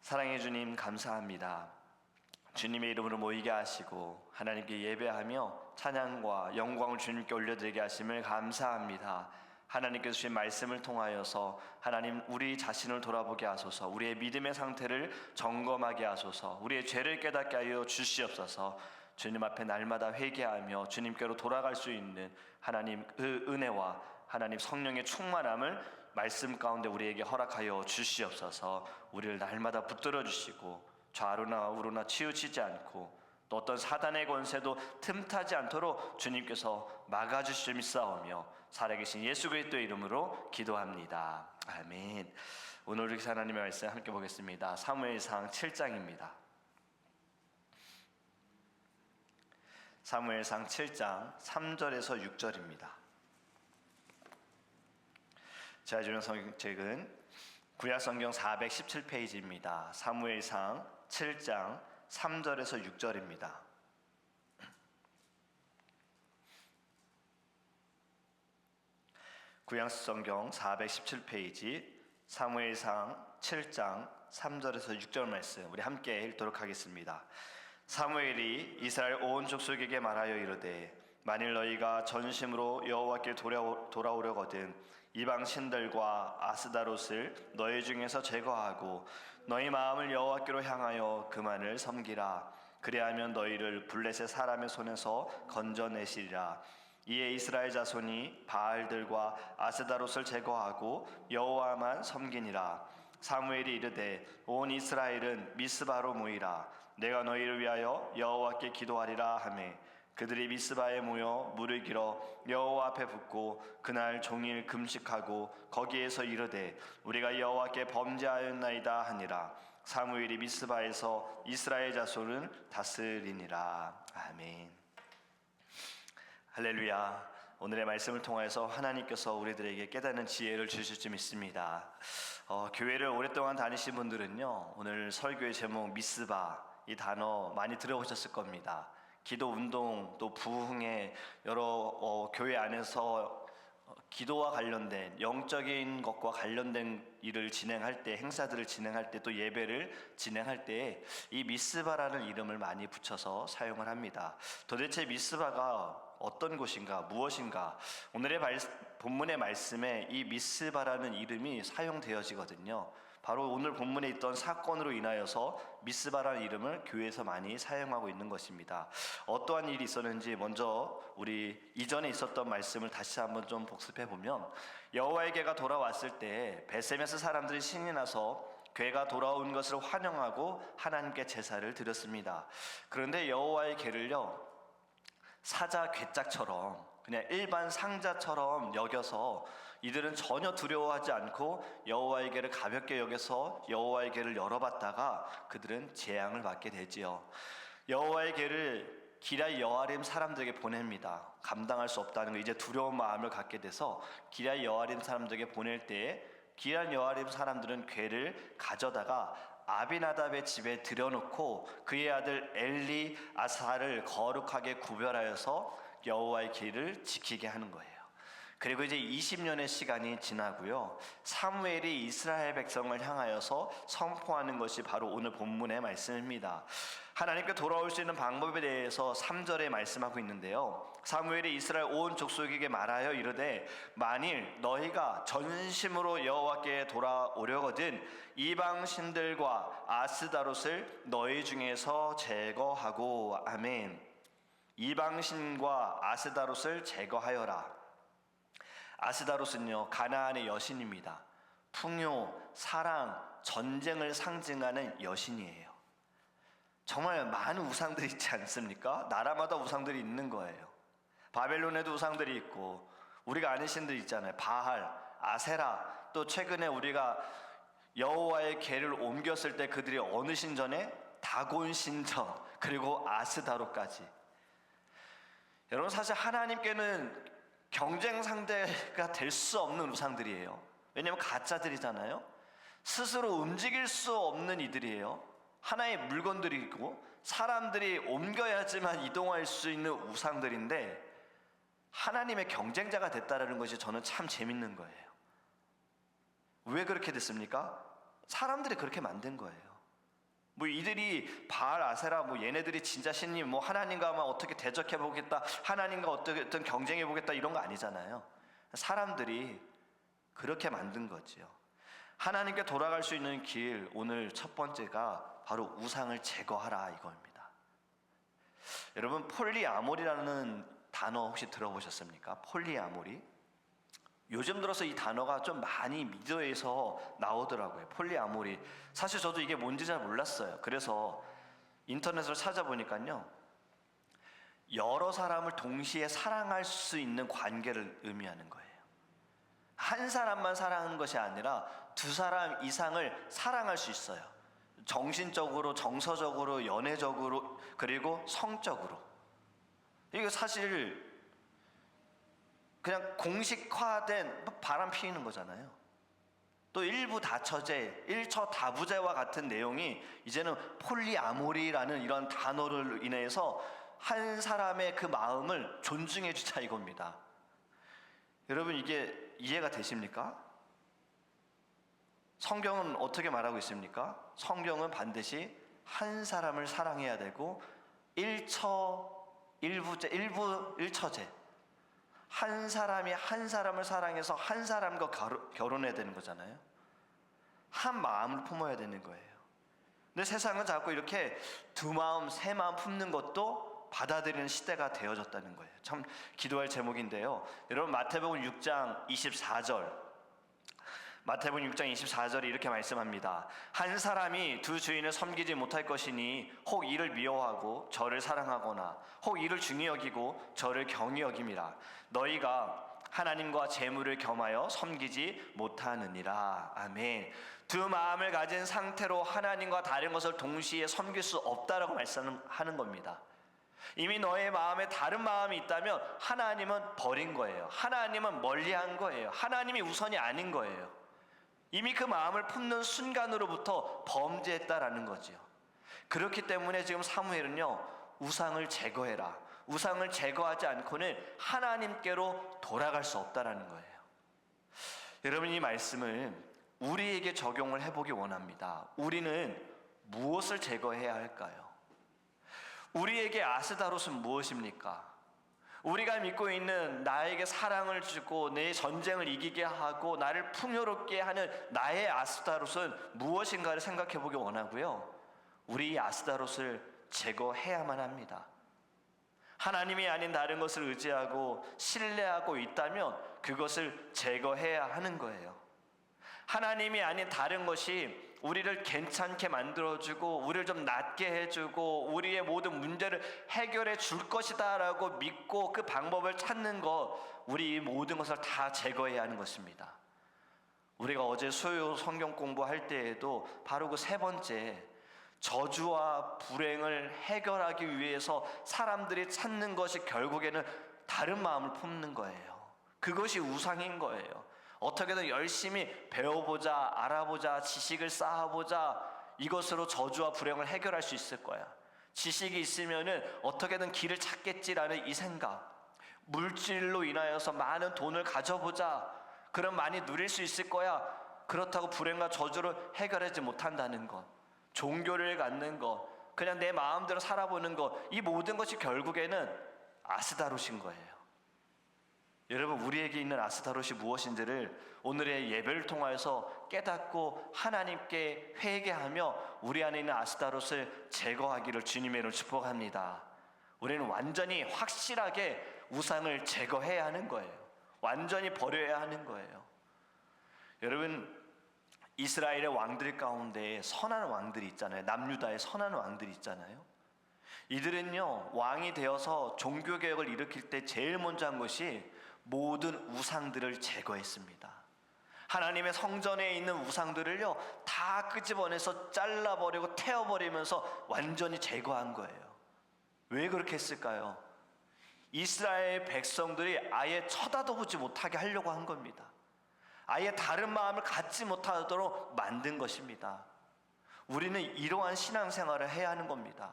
사랑해 주님 감사합니다. 주님의 이름으로 모이게 하시고 하나님께 예배하며 찬양과 영광을 주님께 올려드리게 하심을 감사합니다. 하나님께서 주신 말씀을 통하여서 하나님 우리 자신을 돌아보게 하소서, 우리의 믿음의 상태를 점검하게 하소서, 우리의 죄를 깨닫게 하여 주시옵소서. 주님 앞에 날마다 회개하며 주님께로 돌아갈 수 있는 하나님 그 은혜와 하나님 성령의 충만함을 말씀 가운데 우리에게 허락하여 주시옵소서. 우리를 날마다 붙들어 주시고 좌로나 우로나 치우치지 않고 또 어떤 사단의 권세도 틈타지 않도록 주님께서 막아주심이사오며 살아계신 예수 그리스도의 이름으로 기도합니다. 아멘. 오늘 우리 하나님의 말씀 함께 보겠습니다. 사무엘상 7장입니다. 사무엘상 7장 3절에서 6절입니다. 제가 주는 성경책은 구약성경 417페이지입니다. 사무엘상 7장 3절에서 6절입니다. 구약성경 417페이지 사무엘상 7장 3절에서 6절 말씀 우리 함께 읽도록 하겠습니다. 사무엘이 이스라엘 온 족속에게 말하여 이르되 만일 너희가 전심으로 여호와께 돌아오려거든 이방 신들과 아스다롯을 너희 중에서 제거하고 너희 마음을 여호와께로 향하여 그만을 섬기라. 그리하면 너희를 블레셋 사람의 손에서 건져내시리라. 이에 이스라엘 자손이 바알들과 아스다롯을 제거하고 여호와만 섬기니라. 사무엘이 이르되 온 이스라엘은 미스바로 모이라. 내가 너희를 위하여 여호와께 기도하리라 하매 그들이 미스바에 모여 물을 길어 여호와 앞에 붓고 그날 종일 금식하고 거기에서 이르되 우리가 여호와께 범죄하였나이다 하니라. 사무엘이 미스바에서 이스라엘 자손을 다스리니라. 아멘. 할렐루야. 오늘의 말씀을 통해서 하나님께서 우리들에게 깨닫는 지혜를 주실 줄 믿습니다. 교회를 오랫동안 다니신 분들은요, 오늘 설교의 제목 미스바 이 단어 많이 들어보셨을 겁니다. 기도 운동 또 부흥의 여러 교회 안에서 기도와 관련된 영적인 것과 관련된 일을 진행할 때, 행사들을 진행할 때, 또 예배를 진행할 때 이 미스바라는 이름을 많이 붙여서 사용을 합니다. 도대체 미스바가 어떤 곳인가, 무엇인가? 오늘의 본문의 말씀에 이 미스바라는 이름이 사용되어지거든요. 바로 오늘 본문에 있던 사건으로 인하여서 미스바라는 이름을 교회에서 많이 사용하고 있는 것입니다. 어떠한 일이 있었는지 먼저 우리 이전에 있었던 말씀을 다시 한번 좀 복습해 보면, 여호와의 개가 돌아왔을 때 베세메스 사람들이 신이 나서 괴가 돌아온 것을 환영하고 하나님께 제사를 드렸습니다. 그런데 여호와의 개를요, 사자 괴짝처럼 그냥 일반 상자처럼 여겨서 이들은 전혀 두려워하지 않고 여호와의 개를 가볍게 여겨서 여호와의 개를 열어봤다가 그들은 재앙을 받게 되지요. 여호와의 개를 기럇 여아림 사람들에게 보냅니다. 감당할 수 없다는 거, 이제 두려운 마음을 갖게 돼서 기럇 여아림 사람들에게 보낼 때에 기럇 여아림 사람들은 괴를 가져다가 아비나답의 집에 들여놓고 그의 아들 엘리 아사를 거룩하게 구별하여서 여호와의 길을 지키게 하는 거예요. 그리고 이제 20년의 시간이 지나고요, 사무엘이 이스라엘 백성을 향하여서 선포하는 것이 바로 오늘 본문의 말씀입니다. 하나님께 돌아올 수 있는 방법에 대해서 3절에 말씀하고 있는데요, 사무엘이 이스라엘 온 족속에게 말하여 이르되 만일 너희가 전심으로 여호와께 돌아오려거든 이방 신들과 아스다롯을 너희 중에서 제거하고. 아멘. 이방신과 아스다롯을 제거하여라. 아스다롯은요, 가나안의 여신입니다. 풍요, 사랑, 전쟁을 상징하는 여신이에요. 정말 많은 우상들이 있지 않습니까? 나라마다 우상들이 있는 거예요. 바벨론에도 우상들이 있고 우리가 아는 신들 있잖아요. 바알, 아세라, 또 최근에 우리가 여호와의 궤를 옮겼을 때 그들이 어느 신전에? 다곤 신전, 그리고 아스다롯까지. 여러분, 사실 하나님께는 경쟁 상대가 될 수 없는 우상들이에요. 왜냐하면 가짜들이잖아요. 스스로 움직일 수 없는 이들이에요. 하나의 물건들이고 사람들이 옮겨야지만 이동할 수 있는 우상들인데 하나님의 경쟁자가 됐다는 것이 저는 참 재밌는 거예요. 왜 그렇게 됐습니까? 사람들이 그렇게 만든 거예요. 뭐 이들이 바알 아세라 뭐 얘네들이 진짜 신님 뭐 하나님과만 어떻게 대적해 보겠다, 하나님과 어떻게 경쟁해 보겠다 이런 거 아니잖아요. 사람들이 그렇게 만든 거지요. 하나님께 돌아갈 수 있는 길, 오늘 첫 번째가 바로 우상을 제거하라 이겁니다. 여러분, 폴리아모리라는 단어 혹시 들어보셨습니까? 폴리아모리. 요즘 들어서 이 단어가 좀 많이 미디어에서 나오더라고요. 폴리아모리. 사실 저도 이게 뭔지 잘 몰랐어요. 그래서 인터넷을 찾아보니까요, 여러 사람을 동시에 사랑할 수 있는 관계를 의미하는 거예요. 한 사람만 사랑하는 것이 아니라 두 사람 이상을 사랑할 수 있어요. 정신적으로, 정서적으로, 연애적으로, 그리고 성적으로. 이거 사실 그냥 공식화된 바람 피우는 거잖아요. 또 일부 다처제, 일처 다부제와 같은 내용이 이제는 폴리아모리라는 이런 단어를 인해서 한 사람의 그 마음을 존중해 주자 이겁니다. 여러분, 이게 이해가 되십니까? 성경은 어떻게 말하고 있습니까? 성경은 반드시 한 사람을 사랑해야 되고 일처제, 한 사람이 한 사람을 사랑해서 한 사람과 결혼해야 되는 거잖아요. 한 마음을 품어야 되는 거예요. 근데 세상은 자꾸 이렇게 두 마음, 세 마음 품는 것도 받아들이는 시대가 되어졌다는 거예요. 참 기도할 제목인데요. 여러분, 마태복음 6장 24절, 마태복음 6장 24절에 이렇게 말씀합니다. 한 사람이 두 주인을 섬기지 못할 것이니 혹 이를 미워하고 저를 사랑하거나 혹 이를 중히 여기고 저를 경히 여김이라. 너희가 하나님과 재물을 겸하여 섬기지 못하느니라. 아멘. 두 마음을 가진 상태로 하나님과 다른 것을 동시에 섬길 수 없다라고 말씀하는 겁니다. 이미 너의 마음에 다른 마음이 있다면 하나님은 버린 거예요. 하나님은 멀리한 거예요. 하나님이 우선이 아닌 거예요. 이미 그 마음을 품는 순간으로부터 범죄했다라는 거지요. 그렇기 때문에 지금 사무엘은요, 우상을 제거해라. 우상을 제거하지 않고는 하나님께로 돌아갈 수 없다라는 거예요. 여러분, 이 말씀을 우리에게 적용을 해보기 원합니다. 우리는 무엇을 제거해야 할까요? 우리에게 아스다롯은 무엇입니까? 우리가 믿고 있는 나에게 사랑을 주고 내 전쟁을 이기게 하고 나를 풍요롭게 하는 나의 아스다롯은 무엇인가를 생각해 보기 원하고요, 우리 이 아스다롯을 제거해야만 합니다. 하나님이 아닌 다른 것을 의지하고 신뢰하고 있다면 그것을 제거해야 하는 거예요. 하나님이 아닌 다른 것이 우리를 괜찮게 만들어주고 우리를 좀 낫게 해주고 우리의 모든 문제를 해결해 줄 것이다 라고 믿고 그 방법을 찾는 것, 우리 모든 것을 다 제거해야 하는 것입니다. 우리가 어제 수요 성경 공부할 때에도 바로 그 세 번째, 저주와 불행을 해결하기 위해서 사람들이 찾는 것이 결국에는 다른 마음을 품는 거예요. 그것이 우상인 거예요. 어떻게든 열심히 배워보자, 알아보자, 지식을 쌓아보자, 이것으로 저주와 불행을 해결할 수 있을 거야. 지식이 있으면은 어떻게든 길을 찾겠지라는 이 생각, 물질로 인하여서 많은 돈을 가져보자, 그럼 많이 누릴 수 있을 거야. 그렇다고 불행과 저주를 해결하지 못한다는 것, 종교를 갖는 것, 그냥 내 마음대로 살아보는 것, 이 모든 것이 결국에는 아스다롯인 거예요. 여러분, 우리에게 있는 아스다롯이 무엇인지를 오늘의 예배를 통하여서 깨닫고 하나님께 회개하며 우리 안에 있는 아스다롯을 제거하기를 주님의 이름으로 축복합니다. 우리는 완전히 확실하게 우상을 제거해야 하는 거예요. 완전히 버려야 하는 거예요. 여러분, 이스라엘의 왕들 가운데 선한 왕들이 있잖아요. 남유다의 선한 왕들이 있잖아요. 이들은요, 왕이 되어서 종교개혁을 일으킬 때 제일 먼저 한 것이 모든 우상들을 제거했습니다. 하나님의 성전에 있는 우상들을요, 다 끄집어내서 잘라버리고 태워버리면서 완전히 제거한 거예요. 왜 그렇게 했을까요? 이스라엘 백성들이 아예 쳐다도 보지 못하게 하려고 한 겁니다. 아예 다른 마음을 갖지 못하도록 만든 것입니다. 우리는 이러한 신앙생활을 해야 하는 겁니다.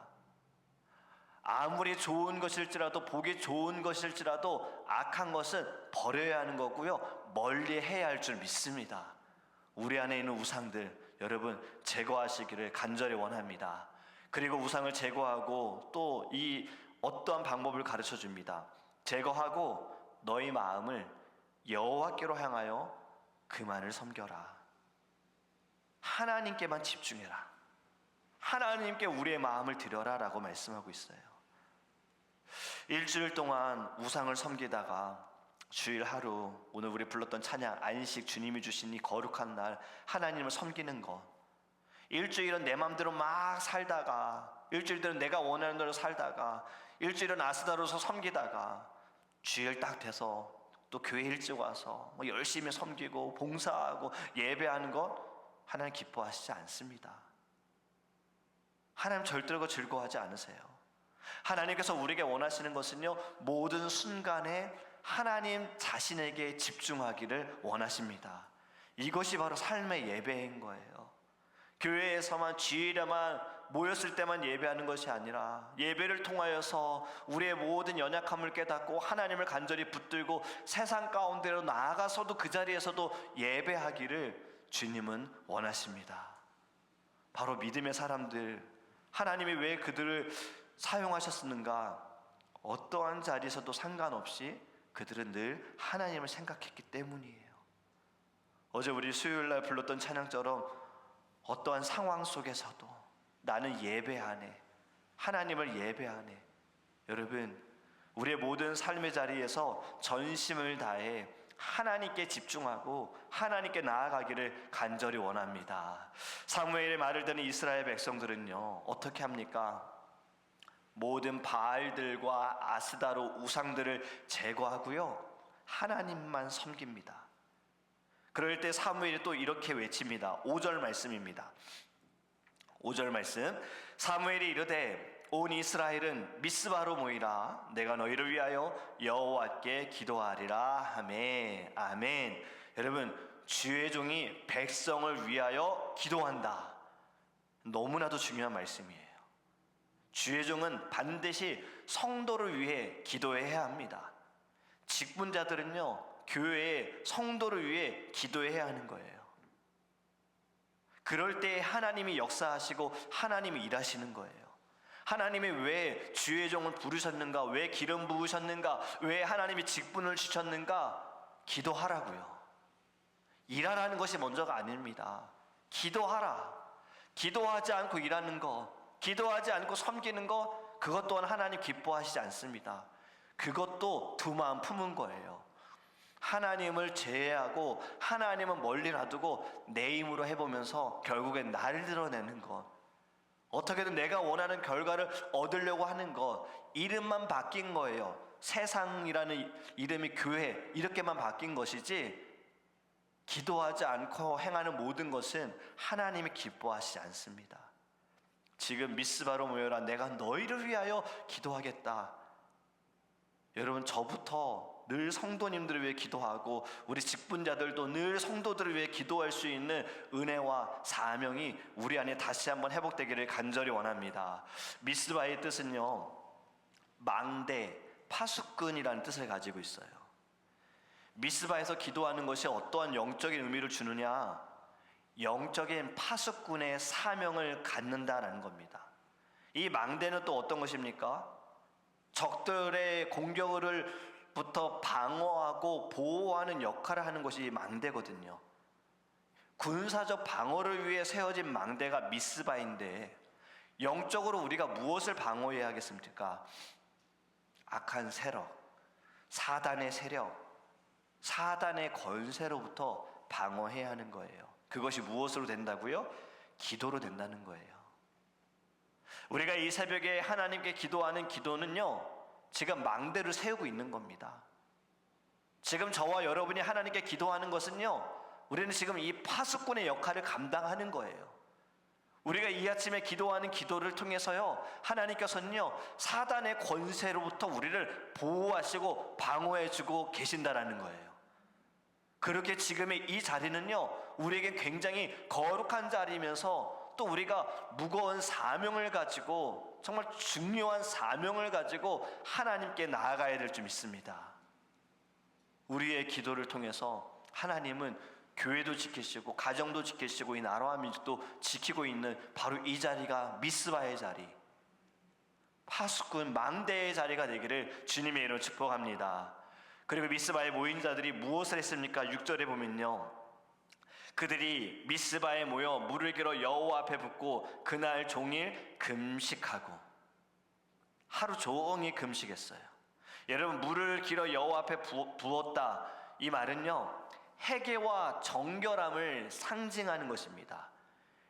아무리 좋은 것일지라도, 보기 좋은 것일지라도 악한 것은 버려야 하는 거고요, 멀리 해야 할 줄 믿습니다. 우리 안에 있는 우상들 여러분 제거하시기를 간절히 원합니다. 그리고 우상을 제거하고 또 이 어떠한 방법을 가르쳐 줍니다. 제거하고 너희 마음을 여호와께로 향하여 그만을 섬겨라. 하나님께만 집중해라. 하나님께 우리의 마음을 드려라 라고 말씀하고 있어요. 일주일 동안 우상을 섬기다가 주일 하루, 오늘 우리 불렀던 찬양 안식, 주님이 주신 이 거룩한 날 하나님을 섬기는 것, 일주일은 내 맘대로 막 살다가, 일주일은 내가 원하는 대로 살다가, 일주일은 아스다로서 섬기다가 주일 딱 돼서 또 교회 일찍 와서 열심히 섬기고 봉사하고 예배하는 것 하나님 기뻐하시지 않습니다. 하나님 절대로 그거 즐거워하지 않으세요. 하나님께서 우리에게 원하시는 것은요, 모든 순간에 하나님 자신에게 집중하기를 원하십니다. 이것이 바로 삶의 예배인 거예요. 교회에서만 주일에만 모였을 때만 예배하는 것이 아니라 예배를 통하여서 우리의 모든 연약함을 깨닫고 하나님을 간절히 붙들고 세상 가운데로 나아가서도 그 자리에서도 예배하기를 주님은 원하십니다. 바로 믿음의 사람들, 하나님이 왜 그들을 사용하셨는가? 어떠한 자리에서도 상관없이 그들은 늘 하나님을 생각했기 때문이에요. 어제 우리 수요일날 불렀던 찬양처럼 어떠한 상황 속에서도 나는 예배하네, 하나님을 예배하네. 여러분, 우리의 모든 삶의 자리에서 전심을 다해 하나님께 집중하고 하나님께 나아가기를 간절히 원합니다. 사무엘의 말을 듣는 이스라엘 백성들은요, 어떻게 합니까? 모든 바알들과 아스다로 우상들을 제거하고요, 하나님만 섬깁니다. 그럴 때 사무엘이 또 이렇게 외칩니다. 5절 말씀입니다. 5절 말씀, 사무엘이 이르되 온 이스라엘은 미스바로 모이라. 내가 너희를 위하여 여호와께 기도하리라 하매. 아멘. 여러분, 주의 종이 백성을 위하여 기도한다. 너무나도 중요한 말씀이에요. 주의 종은 반드시 성도를 위해 기도해야 합니다. 직분자들은요, 교회의 성도를 위해 기도해야 하는 거예요. 그럴 때 하나님이 역사하시고 하나님이 일하시는 거예요. 하나님이 왜 주의 종을 부르셨는가? 왜 기름 부으셨는가? 왜 하나님이 직분을 주셨는가? 기도하라고요. 일하라는 것이 먼저가 아닙니다. 기도하라. 기도하지 않고 일하는 것, 기도하지 않고 섬기는 것, 그것 또한 하나님 기뻐하시지 않습니다. 그것도 두 마음 품은 거예요. 하나님을 제외하고 하나님은 멀리 놔두고 내 힘으로 해보면서 결국엔 나를 드러내는 것, 어떻게든 내가 원하는 결과를 얻으려고 하는 것, 이름만 바뀐 거예요. 세상이라는 이름이 교회 이렇게만 바뀐 것이지, 기도하지 않고 행하는 모든 것은 하나님이 기뻐하시지 않습니다. 지금 미스바로 모여라. 내가 너희를 위하여 기도하겠다. 여러분, 저부터 늘 성도님들을 위해 기도하고 우리 직분자들도 늘 성도들을 위해 기도할 수 있는 은혜와 사명이 우리 안에 다시 한번 회복되기를 간절히 원합니다. 미스바의 뜻은요, 망대, 파수꾼이라는 뜻을 가지고 있어요. 미스바에서 기도하는 것이 어떠한 영적인 의미를 주느냐? 영적인 파수꾼의 사명을 갖는다라는 겁니다. 이 망대는 또 어떤 것입니까? 적들의 공격을 부터 방어하고 보호하는 역할을 하는 것이 망대거든요. 군사적 방어를 위해 세워진 망대가 미스바인데, 영적으로 우리가 무엇을 방어해야 하겠습니까? 악한 세력, 사단의 세력, 사단의 권세로부터 방어해야 하는 거예요. 그것이 무엇으로 된다고요? 기도로 된다는 거예요. 우리가 이 새벽에 하나님께 기도하는 기도는요, 지금 망대를 세우고 있는 겁니다. 지금 저와 여러분이 하나님께 기도하는 것은요, 우리는 지금 이 파수꾼의 역할을 감당하는 거예요. 우리가 이 아침에 기도하는 기도를 통해서요, 하나님께서는요, 사단의 권세로부터 우리를 보호하시고 방어해주고 계신다라는 거예요. 그렇게 지금의 이 자리는요, 우리에게 굉장히 거룩한 자리이면서 또 우리가 무거운 사명을 가지고, 정말 중요한 사명을 가지고 하나님께 나아가야 될 줄 믿습니다. 우리의 기도를 통해서 하나님은 교회도 지키시고 가정도 지키시고 이 나라와 민족도 지키고 있는 바로 이 자리가 미스바의 자리, 파수꾼 망대의 자리가 되기를 주님의 이름으로 축복합니다. 그리고 미스바에 모인 자들이 무엇을 했습니까? 6절에 보면요, 그들이 미스바에 모여 물을 길어 여호와 앞에 붓고 그날 종일 금식하고, 하루 종일 금식했어요. 여러분, 물을 길어 여호와 앞에 부었다, 이 말은요 회개와 정결함을 상징하는 것입니다.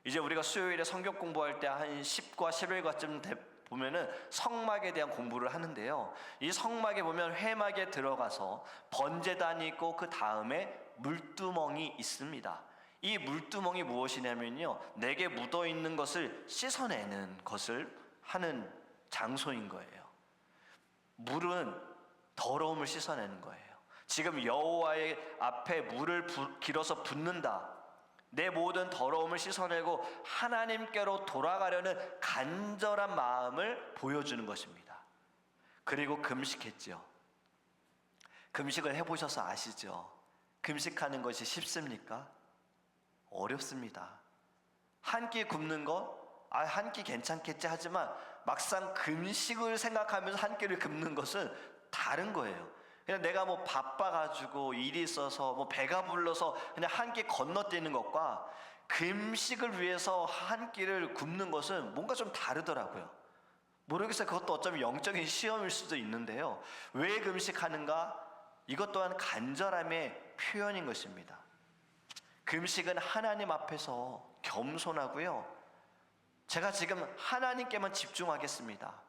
이제 우리가 수요일에 성경 공부할 때 한 10과 11과쯤 보면은 성막에 대한 공부를 하는데요, 이 성막에 보면 회막에 들어가서 번제단이 있고 그 다음에 물두멍이 있습니다. 이 물두멍이 무엇이냐면요, 내게 묻어있는 것을 씻어내는 것을 하는 장소인 거예요. 물은 더러움을 씻어내는 거예요. 지금 여호와의 앞에 물을 길어서 붓는다, 내 모든 더러움을 씻어내고 하나님께로 돌아가려는 간절한 마음을 보여주는 것입니다. 그리고 금식했죠. 금식을 해보셔서 아시죠? 금식하는 것이 쉽습니까? 어렵습니다. 한 끼 굶는 거, 한 끼 괜찮겠지 하지만 막상 금식을 생각하면서 한 끼를 굶는 것은 다른 거예요. 그냥 내가 뭐 바빠가지고 일이 있어서 뭐 배가 불러서 그냥 한 끼 건너뛰는 것과 금식을 위해서 한 끼를 굶는 것은 뭔가 좀 다르더라고요. 모르겠어요. 그것도 어쩌면 영적인 시험일 수도 있는데요, 왜 금식하는가? 이것 또한 간절함의 표현인 것입니다. 금식은 하나님 앞에서 겸손하고요, 제가 지금 하나님께만 집중하겠습니다,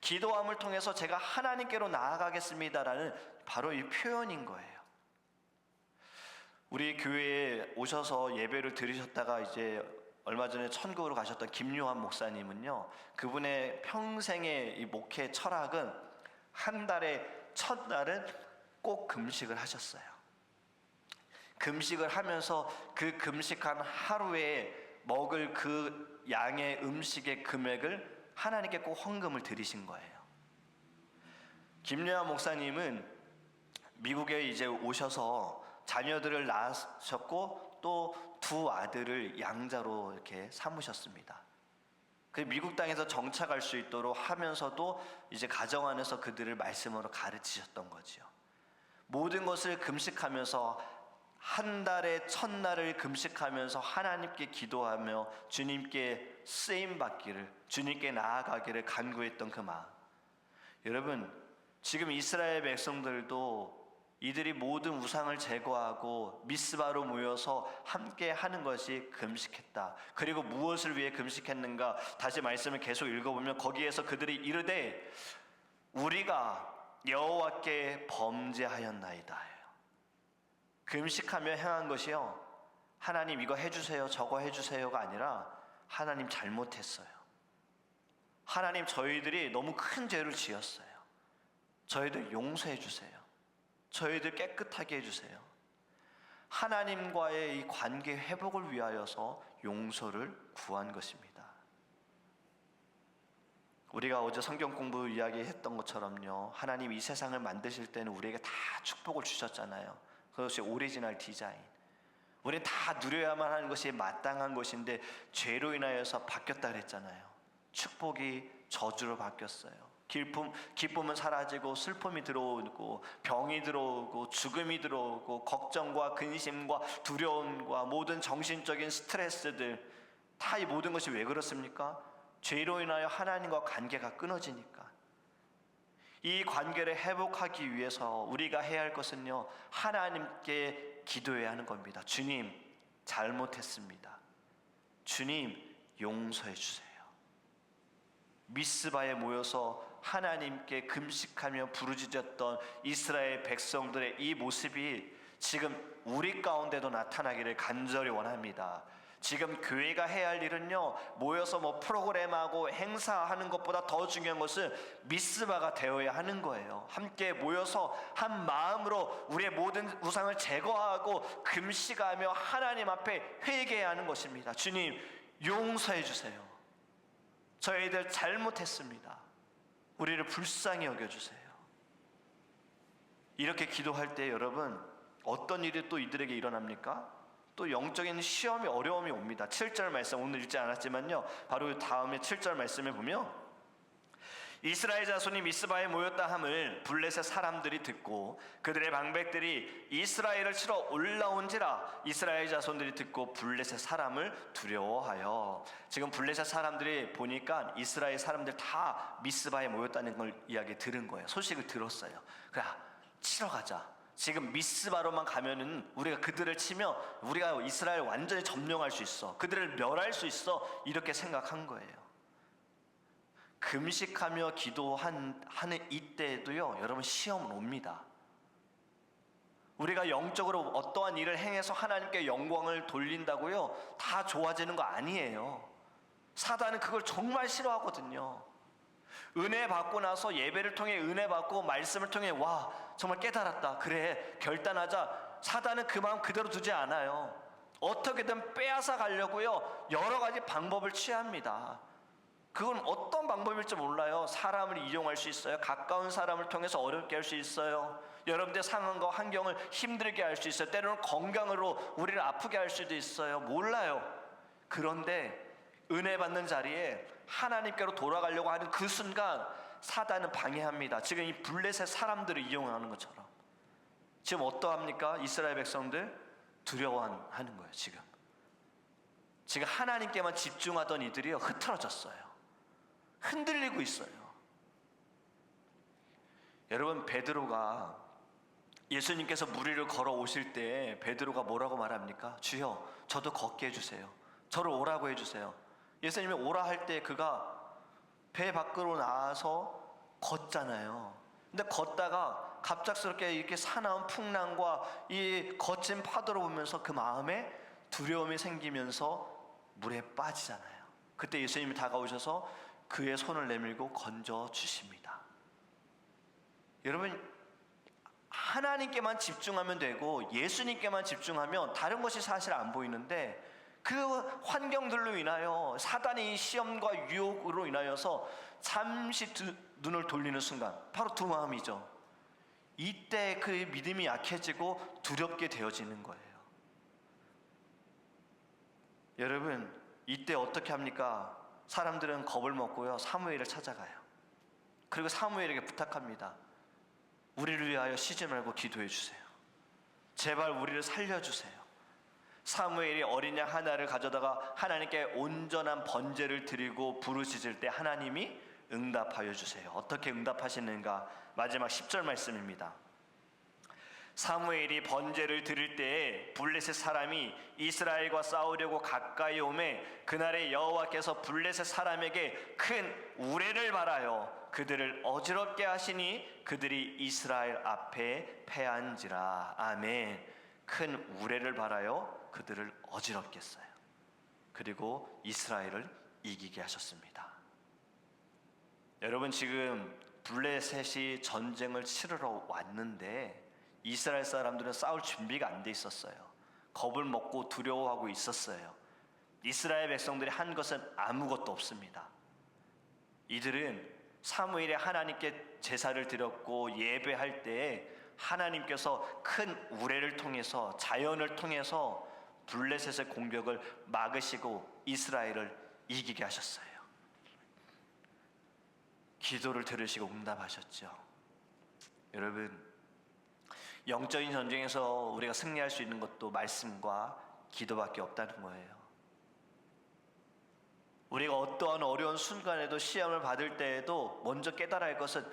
기도함을 통해서 제가 하나님께로 나아가겠습니다라는 바로 이 표현인 거예요. 우리 교회에 오셔서 예배를 드리셨다가 이제 얼마 전에 천국으로 가셨던 김요한 목사님은요, 그분의 평생의 이 목회 철학은 한 달에 첫날은 꼭 금식을 하셨어요. 금식을 하면서 그 금식한 하루에 먹을 그 양의 음식의 금액을 하나님께 꼭 헌금을 드리신 거예요. 김요한 목사님은 미국에 이제 오셔서 자녀들을 낳으셨고 또 두 아들을 양자로 이렇게 삼으셨습니다. 그 미국 땅에서 정착할 수 있도록 하면서도 이제 가정 안에서 그들을 말씀으로 가르치셨던 거지요. 모든 것을 금식하면서 한 달의 첫날을 금식하면서 하나님께 기도하며 주님께 쓰임 받기를, 주님께 나아가기를 간구했던 그 마음. 여러분, 지금 이스라엘 백성들도 이들이 모든 우상을 제거하고 미스바로 모여서 함께 하는 것이 금식했다. 그리고 무엇을 위해 금식했는가? 다시 말씀을 계속 읽어보면 거기에서 그들이 이르되 우리가 여호와께 범죄하였나이다. 금식하며 행한 것이요, 하나님 이거 해주세요 저거 해주세요가 아니라 하나님 잘못했어요, 하나님 저희들이 너무 큰 죄를 지었어요, 저희들 용서해 주세요, 저희들 깨끗하게 해주세요. 하나님과의 이 관계 회복을 위하여서 용서를 구한 것입니다. 우리가 어제 성경 공부 이야기했던 것처럼요, 하나님 이 세상을 만드실 때는 우리에게 다 축복을 주셨잖아요. 그것이 오리지널 디자인, 우리는 다 누려야만 하는 것이 마땅한 것인데 죄로 인하여서 바뀌었다 그랬잖아요. 축복이 저주로 바뀌었어요. 기쁨은 사라지고 슬픔이 들어오고 병이 들어오고 죽음이 들어오고 걱정과 근심과 두려움과 모든 정신적인 스트레스들, 다 이 모든 것이 왜 그렇습니까? 죄로 인하여 하나님과 관계가 끊어지니까. 이 관계를 회복하기 위해서 우리가 해야 할 것은요, 하나님께 기도해야 하는 겁니다. 주님, 잘못했습니다. 주님, 용서해 주세요. 미스바에 모여서 하나님께 금식하며 부르짖었던 이스라엘 백성들의 이 모습이 지금 우리 가운데도 나타나기를 간절히 원합니다. 지금 교회가 해야 할 일은요, 모여서 뭐 프로그램하고 행사하는 것보다 더 중요한 것은 미스바가 되어야 하는 거예요. 함께 모여서 한 마음으로 우리의 모든 우상을 제거하고 금식하며 하나님 앞에 회개해야 하는 것입니다. 주님, 용서해 주세요. 저희들 잘못했습니다. 우리를 불쌍히 여겨주세요. 이렇게 기도할 때 여러분, 어떤 일이 또 이들에게 일어납니까? 또 영적인 시험이 어려움이 옵니다. 7절 말씀 오늘 읽지 않았지만요, 바로 다음에 7절 말씀에 보면 이스라엘 자손이 미스바에 모였다 함을 블레셋 사람들이 듣고 그들의 방백들이 이스라엘을 치러 올라온지라 이스라엘 자손들이 듣고 블레셋 사람을 두려워하여. 지금 블레셋 사람들이 보니까 이스라엘 사람들 다 미스바에 모였다는 걸 이야기 들은 거예요. 소식을 들었어요. 그래, 치러 가자. 지금 미스바로만 가면은 우리가 그들을 치면 우리가 이스라엘 완전히 점령할 수 있어, 그들을 멸할 수 있어, 이렇게 생각한 거예요. 금식하며 기도하는 이때에도요, 여러분, 시험은 옵니다. 우리가 영적으로 어떠한 일을 행해서 하나님께 영광을 돌린다고요 다 좋아지는 거 아니에요. 사단은 그걸 정말 싫어하거든요. 은혜 받고 나서 예배를 통해 은혜 받고 말씀을 통해 와 정말 깨달았다, 그래 결단하자, 사단은 그 마음 그대로 두지 않아요. 어떻게든 빼앗아 가려고요 여러 가지 방법을 취합니다. 그건 어떤 방법일지 몰라요. 사람을 이용할 수 있어요. 가까운 사람을 통해서 어렵게 할 수 있어요. 여러분들의 상황과 환경을 힘들게 할 수 있어요. 때로는 건강으로 우리를 아프게 할 수도 있어요. 몰라요. 그런데 은혜 받는 자리에 하나님께로 돌아가려고 하는 그 순간 사단은 방해합니다. 지금 이 블레셋 사람들을 이용하는 것처럼. 지금 어떠합니까? 이스라엘 백성들 두려워하는 거예요. 지금 하나님께만 집중하던 이들이요 흐트러졌어요. 흔들리고 있어요. 여러분, 베드로가 예수님께서 무리를 걸어오실 때 베드로가 뭐라고 말합니까? 주여, 저도 걷게 해주세요. 저를 오라고 해주세요. 예수님이 오라 할 때 그가 배 밖으로 나와서 걷잖아요. 근데 걷다가 갑작스럽게 이렇게 사나운 풍랑과 이 거친 파도를 보면서 그 마음에 두려움이 생기면서 물에 빠지잖아요. 그때 예수님이 다가오셔서 그의 손을 내밀고 건져 주십니다. 여러분, 하나님께만 집중하면 되고 예수님께만 집중하면 다른 것이 사실 안 보이는데 그 환경들로 인하여 사단의 시험과 유혹으로 인하여서 잠시 눈을 돌리는 순간 바로 두 마음이죠. 이때 그의 믿음이 약해지고 두렵게 되어지는 거예요. 여러분, 이때 어떻게 합니까? 사람들은 겁을 먹고요 사무엘을 찾아가요. 그리고 사무엘에게 부탁합니다. 우리를 위하여 쉬지 말고 기도해 주세요. 제발 우리를 살려주세요. 사무엘이 어린 양 하나를 가져다가 하나님께 온전한 번제를 드리고 부르짖을 때 하나님이 응답하여 주세요. 어떻게 응답하시는가? 마지막 10절 말씀입니다. 사무엘이 번제를 드릴 때에 블레셋 사람이 이스라엘과 싸우려고 가까이 오매 그날에 여호와께서 블레셋 사람에게 큰 우레를 발하여 그들을 어지럽게 하시니 그들이 이스라엘 앞에 패한지라. 아멘. 큰 우레를 발하여 그들을 어지럽게 했어요. 그리고 이스라엘을 이기게 하셨습니다. 여러분, 지금 블레셋이 전쟁을 치르러 왔는데 이스라엘 사람들은 싸울 준비가 안 돼 있었어요. 겁을 먹고 두려워하고 있었어요. 이스라엘 백성들이 한 것은 아무것도 없습니다. 이들은 사무엘이 하나님께 제사를 드렸고 예배할 때에 하나님께서 큰 우레를 통해서 자연을 통해서 블레셋의 공격을 막으시고 이스라엘을 이기게 하셨어요. 기도를 들으시고 응답하셨죠. 여러분, 영적인 전쟁에서 우리가 승리할 수 있는 것도 말씀과 기도밖에 없다는 거예요. 우리가 어떠한 어려운 순간에도 시험을 받을 때에도 먼저 깨달아야 할 것은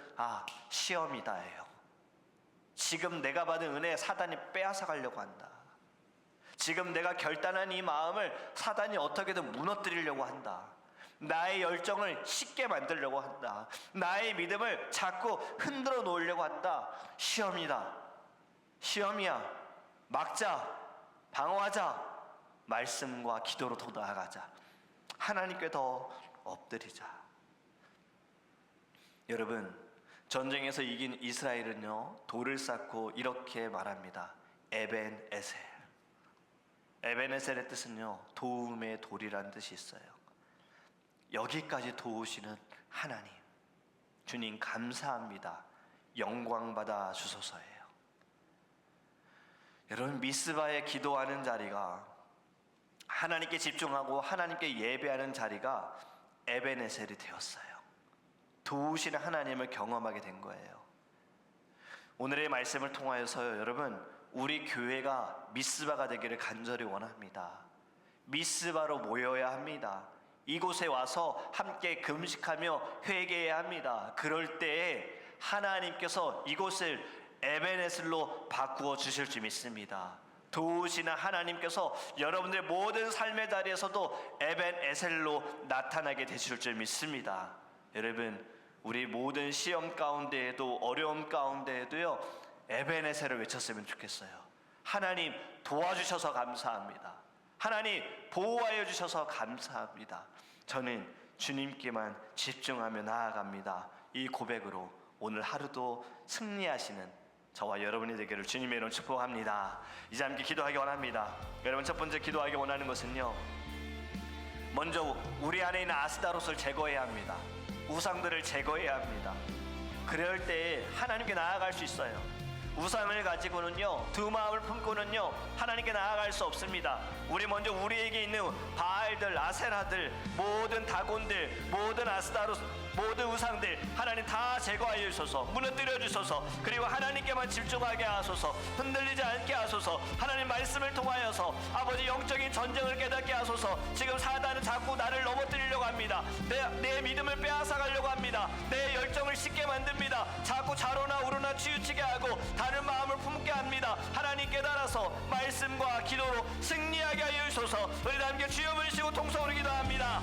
시험이다예요. 지금 내가 받은 은혜 사단이 빼앗아 가려고 한다. 지금 내가 결단한 이 마음을 사단이 어떻게든 무너뜨리려고 한다. 나의 열정을 쉽게 만들려고 한다. 나의 믿음을 자꾸 흔들어 놓으려고 한다. 시험이다. 시험이야. 막자. 방어하자. 말씀과 기도로 더 나아가자. 하나님께 더 엎드리자. 여러분, 전쟁에서 이긴 이스라엘은요 돌을 쌓고 이렇게 말합니다. 에벤에셀. 에벤에셀의 뜻은요 도움의 돌이라는 뜻이 있어요. 여기까지 도우시는 하나님, 주님 감사합니다. 영광 받아 주소서예요. 여러분, 미스바에 기도하는 자리가 하나님께 집중하고 하나님께 예배하는 자리가 에베네셀이 되었어요. 도우시는 하나님을 경험하게 된 거예요. 오늘의 말씀을 통하여서요, 여러분, 우리 교회가 미스바가 되기를 간절히 원합니다. 미스바로 모여야 합니다. 이곳에 와서 함께 금식하며 회개해야 합니다. 그럴 때에 하나님께서 이곳을 에베네셀로 바꾸어 주실 줄 믿습니다. 도우시는 하나님께서 여러분들의 모든 삶의 자리에서도 에벤에셀로 나타나게 되실 줄 믿습니다. 여러분, 우리 모든 시험 가운데에도 어려움 가운데에도요, 에벤에셀을 외쳤으면 좋겠어요. 하나님 도와주셔서 감사합니다. 하나님 보호하여 주셔서 감사합니다. 저는 주님께만 집중하며 나아갑니다. 이 고백으로 오늘 하루도 승리하시는 저와 여러분이 되기를 주님의 이름으로 축복합니다. 이제 함께 기도하기 원합니다. 여러분, 첫 번째 기도하기 원하는 것은요, 먼저 우리 안에 있는 아스타롯을 제거해야 합니다. 우상들을 제거해야 합니다. 그럴 때 하나님께 나아갈 수 있어요. 우상을 가지고는요, 두 마음을 품고는요, 하나님께 나아갈 수 없습니다. 우리 먼저 우리에게 있는 바알들, 아세라들, 모든 다곤들, 모든 아스타롯, 모든 우상들 하나님 다 제거하여 주소서, 무너뜨려 주소서. 그리고 하나님께만 집중하게 하소서, 흔들리지 않게 하소서. 하나님 말씀을 통하여서 아버지 영적인 전쟁을 깨닫게 하소서. 지금 사단은 자꾸 나를 넘어뜨리려고 합니다. 내 믿음을 빼앗아가려고 합니다. 내 열정을 식게 만듭니다. 자꾸 자로나 우로나 치우치게 하고 다른 마음을 품게 합니다. 하나님 깨달아서 말씀과 기도로 승리하게 하여 주소서. 우리 함께 주여 부르시고 통성으로 기도합니다.